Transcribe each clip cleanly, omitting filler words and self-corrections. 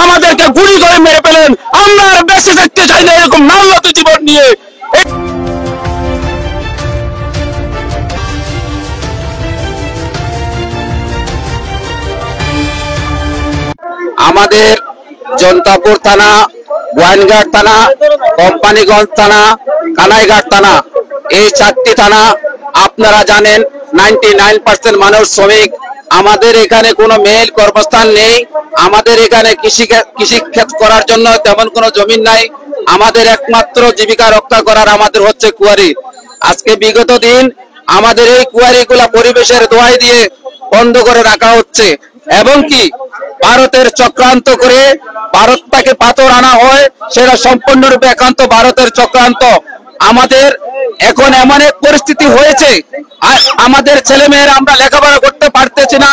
আমাদেরকে গুলি করে মেরে ফেলেন, আমরা আর বেঁচে থাকতে চাই না এরকম নাল্লত জীবন নিয়ে। আমাদের জনতাপুর থানা, গোয়াইনঘাট থানা, কোম্পানিগঞ্জ থানা, কানাইঘাট থানা, এই 4টি থানা আপনারা জানেন 99% মানুষ শ্রমিক। আমাদের এখানে কোনো মেল কর্মস্থান নেই, আমাদের এখানে কৃষি ক্ষেত করার জন্য তেমন কোনো জমি নাই। আমাদের একমাত্র জীবিকা রক্ষা করার আমাদের হচ্ছে কুয়ারি। আজকে বিগত দিন আমাদের এই কুয়ারিগুলা পরিবেশের দোহাই দিয়ে বন্ধ করে রাখা হচ্ছে, এবং কি ভারতের চক্রান্ত করে ভারত থেকে পাথর আনা হয়, সেটা সম্পূর্ণরূপে একান্ত ভারতের চক্রান্ত। আমাদের এখন এমন এক পরিস্থিতি হয়েছে, আমাদের ছেলেমেয়েরা আমরা লেখাপড়া করতে পারতেছি না,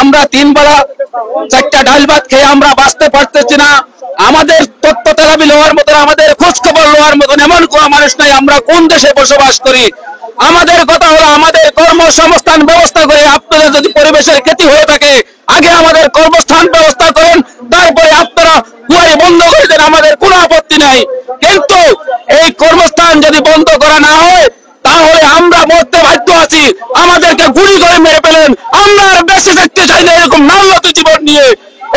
আমরা 3 বেলা 4টা ডাল ভাত খেয়ে আমরা বাঁচতে পারতেছি না। আমাদের তথ্য তেলাবি লওয়ার মতন, আমাদের খোঁজ খবর লওয়ার মতন এমন কোন মানুষ নাই আমরা কোন দেশে বসবাস করি। আমাদের কথা হলো আমাদের কর্মসংস্থান ব্যবস্থা করে, আপনাদের যদি পরিবেশের ক্ষতি হয়ে থাকে আগে আমাদের কর্মস্থান ব্যবস্থা করেন, তারপরে আপনারা কুয়ারি বন্ধ করে দেন, আমাদের কোনো আপত্তি নাই। কিন্তু এই কর্মস্থান যদি বন্ধ করা না হয় তাহলে আমরা মরতে বাধ্য আছি, আমাদেরকে গুলি করে মেরে ফেলেন, আমরা আর বেঁচে থাকতে চাই না এরকম নাল্লত জীবন নিয়ে।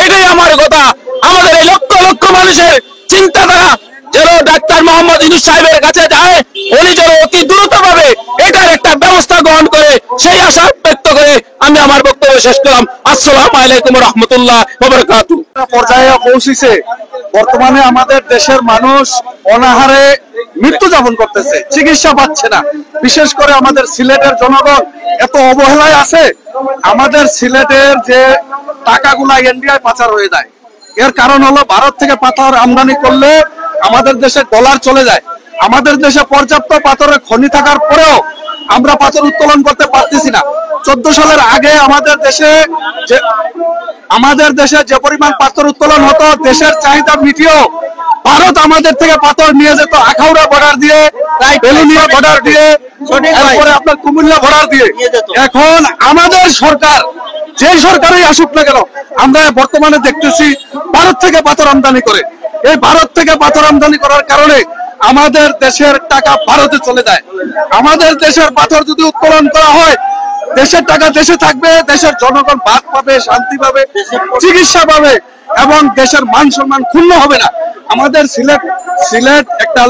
এটাই আমার কথা। আমাদের এই লক্ষ লক্ষ মানুষের চিন্তাধারা যেন ডাক্তার মোহাম্মদ ইউনূস সাহেবের কাছে যায়, উনি যেন অতি দ্রুতভাবে এটার একটা ব্যবস্থা গ্রহণ করে, সেই আশা ব্যক্ত করে আমি আমার বক্তব্য শেষ করলাম। আসসালামু আলাইকুম ওয়া রাহমাতুল্লাহি ওয়া বারাকাতুহু। পর্যায়ে পৌঁছেছে, বর্তমানে আমাদের দেশের মানুষ অনাহারে মৃত্যু যাপন করতেছে, চিকিৎসা পাচ্ছে না। বিশেষ করে আমাদের সিলেটের জনগণ এত অবহেলায় আছে, আমাদের সিলেটের যে টাকাগুলা ইন্ডিয়ায় পাচার হয়ে যায়, এর কারণ হলো ভারত থেকে পাথর আমদানি করলে আমাদের দেশে ডলার চলে যায়। আমাদের দেশে পর্যাপ্ত পাথরের খনি থাকার পরেও আমরা পাথর উত্তোলন করতে পারতেছি না। 14 সালের আগে আমাদের দেশে যে পরিমাণ পাথর উত্তোলন হতো, দেশের চাহিদা মিটিয়েও ভারত আমাদের থেকে পাথর নিয়ে যেত আখাউড়া বর্ডার দিয়ে, বেলুনিয়া বর্ডার দিয়ে, তারপরে আপনার কুমিল্লা বর্ডার দিয়ে। এখন আমাদের সরকার, যে সরকারই আসুক না কেন, আমরা বর্তমানে দেখতেছি ভারত থেকে পাথর আমদানি করে। এই ভারত থেকে পাথর আমদানি করার কারণে আমাদের দেশের টাকা ভারতে চলে যায়। আমাদের দেশের পাথর যদি উত্তোলন করা হয়, দেশের টাকা দেশে থাকবে, দেশের জনগণ ভাত পাবে, শান্তি পাবে, চিকিৎসা পাবে, এবং দেশের মান সম্মান ক্ষুণ্ণ হবে না। আমাদের সিলেট একটা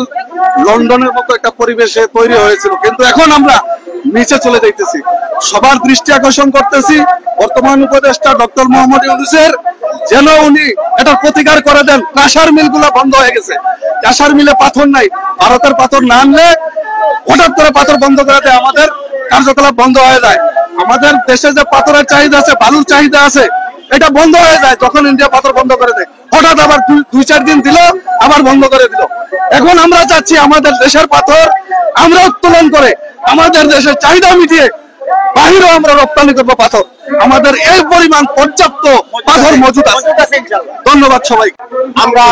লন্ডনের মতো একটা পরিবেশে তৈরি হয়েছিল, কিন্তু এখন আমরা নিচে চলে যাইতেছি। সবার দৃষ্টি আকর্ষণ করতেছি বর্তমান উপদেষ্টা ডক্টর মোহাম্মদ ইউনূসের, যেন উনি এটা প্রতিকার করে দেন। কাঁসার মিলগুলো বন্ধ হয়ে গেছে, কাঁসার মিলে পাথর নাই। ভারতের পাথর না আনলে হঠাৎ করে পাথর বন্ধ করে দেয়, আমাদের কার্যকলাপ বন্ধ হয়ে যায়। আমাদের দেশে যে পাথরের চাহিদা আছে, বালুর চাহিদা আছে, এটা বন্ধ হয়ে যায় যখন ইন্ডিয়া পাথর বন্ধ করে দেয়। হঠাৎ আবার 2-4 দিন দিল, আবার বন্ধ করে দিল। এখন আমরা চাচ্ছি আমাদের দেশের পাথর আমরা উত্তোলন করে আমাদের দেশের চাহিদা মিটিয়ে বাহিরেও আমরা রপ্তানি করবো পাথর। আমাদের এই পরিমাণ পর্যাপ্ত পাথর মজুদ আছে। ধন্যবাদ সবাই। আমরা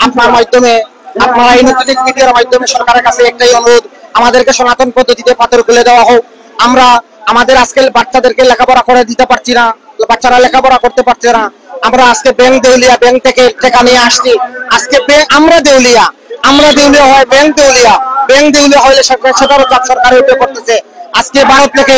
আপনার মাধ্যমে, আপনারা ইলেকট্রনিক মিডিয়ার মাধ্যমে সরকারের কাছে একটাই অনুরোধ, আমাদেরকে সনাতন পদ্ধতিতে পাথর খুলে দেওয়া হোক। আমরা আমাদের আজকে বাচ্চাদেরকে লেখাপড়া করে দিতে পারছি না, বাচ্চারা লেখাপড়া করতে পারছে না। আমরা আজকে ব্যাংক দেউলিয়া, ব্যাংক থেকে টাকা নিয়ে আসছি। আজকে আমরা দেউলিয়া হয়, ব্যাংক দেউলিয়া হলে সেটারও চাপ সরকারের উপরে করতেছে। আজকে ভারত থেকে,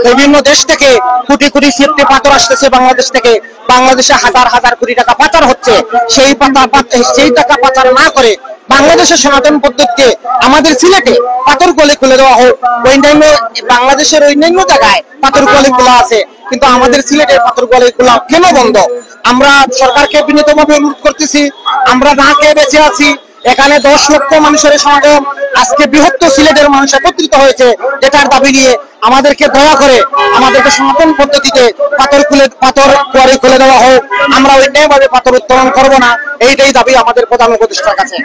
বিভিন্ন দেশ থেকে কোটি কোটি সেফটি পাথর আসতেছে বাংলাদেশ থেকে। বাংলাদেশে হাজার হাজার কোটি টাকা পাচার হচ্ছে। সেই টাকা পাচার না করে বাংলাদেশের সনাতন পদ্ধতিতে আমাদের সিলেটে পাথর গলি খুলে দেওয়া হোক। অন্যান্য বাংলাদেশের অন্যান্য জায়গায় পাথর গলি খোলা আছে, কিন্তু আমাদের সিলেটের পাথর গলি খোলা কেন বন্ধ? আমরা সরকারকে বিনীতভাবে অনুরোধ করতেছি। আমরা না খেয়ে বেঁচে আছি, এখানে 10 লক্ষ মানুষের সমাগম, আজকে বৃহত্তর সিলেটের মানুষ একত্রিত হয়েছে যেটার দাবি নিয়ে। আমাদেরকে দয়া করে আমাদেরকে সনাতন পদ্ধতিতে পাথর কুয়ারি খুলে দেওয়া হোক। আমরা অন্যায়ভাবে পাথর উত্তোলন করবো না, এইটাই দাবি আমাদের প্রধান উপদেষ্টার কাছে।